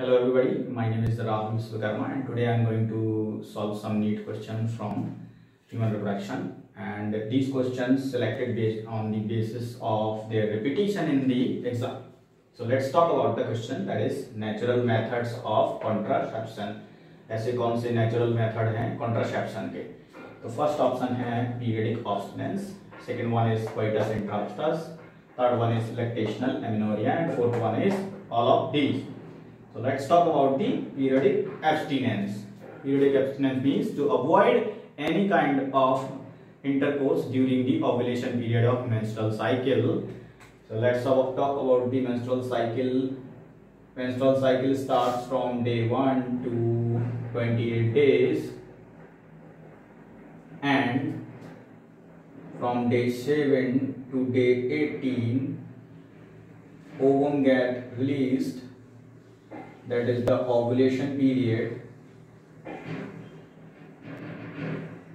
Hello everybody, my name is Rahul Viswakarma and today I am going to solve some NEET questions from human reproduction, and these questions selected based on the basis of their repetition in the exam. So let's talk about the question, that is natural methods of contraception. ऐसे कौन से natural method हैं contraception के? तो first option है periodic abstinence, second one is coitus interruptus, third one is lactational amenorrhea and fourth one is all of these. So let's talk about the periodic abstinence. Periodic abstinence means to avoid any kind of intercourse during the ovulation period of menstrual cycle. So let's talk about the menstrual cycle. Menstrual cycle starts from day 1 to 28 days, and from day 7 to day 18 ovum get released, that is the ovulation period.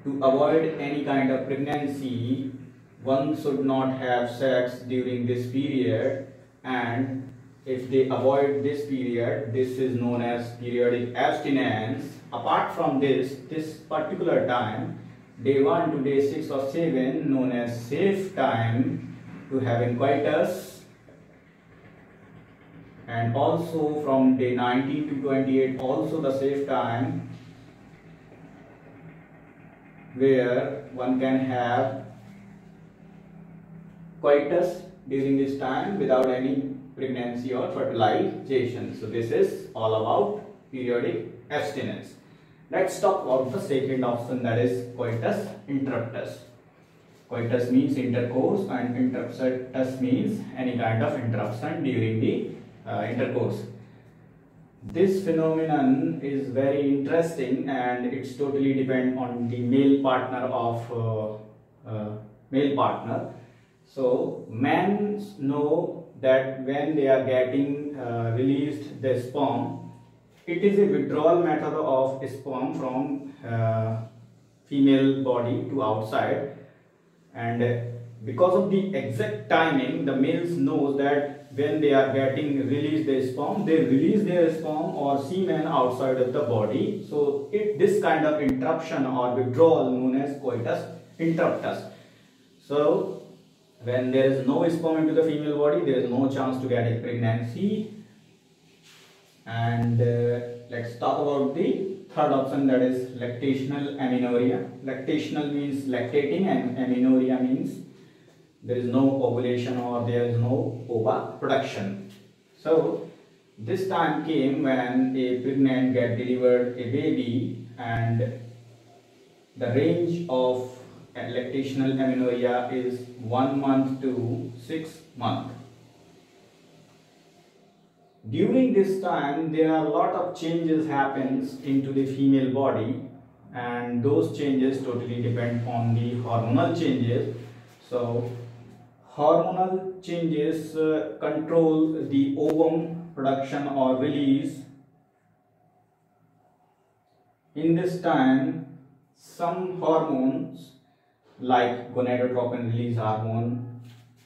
To avoid any kind of pregnancy, one should not have sex during this period, and if they avoid this period, this is known as periodic abstinence. Apart from this particular time, day 1 to day 6 or 7, known as safe time to having coitus, and also from day 19 to 28 also the safe time where one can have coitus during this time without any pregnancy or fertilization. So this is all about periodic abstinence. Let's talk about the second option, that is coitus interruptus. Coitus means intercourse and interruptus means any kind of interruption during the intercourse. This phenomenon is very interesting and it's totally depend on the male partner of male partner. So men know that when they are getting released the sperm, it is a withdrawal method of sperm from female body to outside, and because of the exact timing, the males knows that when they are getting released their sperm, they release their sperm or semen outside of the body. So this kind of interruption or withdrawal known as coitus interruptus. So when there is no sperm into the female body, there is no chance to get a pregnancy. And let's talk about the third option, that is lactational amenorrhea. Lactational means lactating and amenorrhea means there is no ovulation or there is no ova production. So this time came when a pregnant get delivered a baby, and the range of lactational amenorrhea is 1 month to 6 months. During this time there are a lot of changes happens into the female body, and those changes totally depend on the hormonal changes. So hormonal changes control the ovum production or release. In this time, some hormones like gonadotropin release hormone,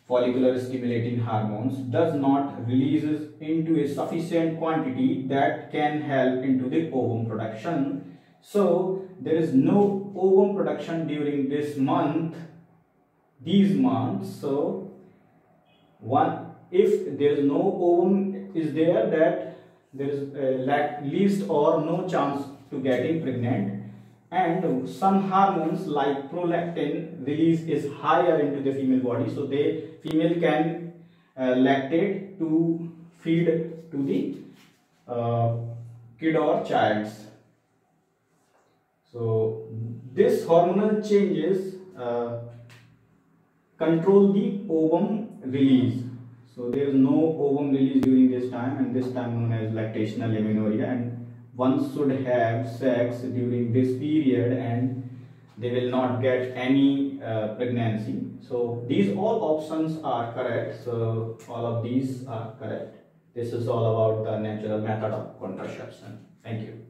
follicular stimulating hormones does not releases into a sufficient quantity that can help into the ovum production. So there is no ovum production during this month, these months. So if there is no ovum is there, that there is least or no chance to getting pregnant, and some hormones like prolactin release is higher into the female body, so the female can lactate to feed to the kid or child. So this hormonal changes control the ovum release. So there is no ovum release during this time, and this time known as lactational amenorrhea, and one should have sex during this period and they will not get any pregnancy. So these all options are correct. So all of these are correct. This is all about the natural method of contraception. Thank you.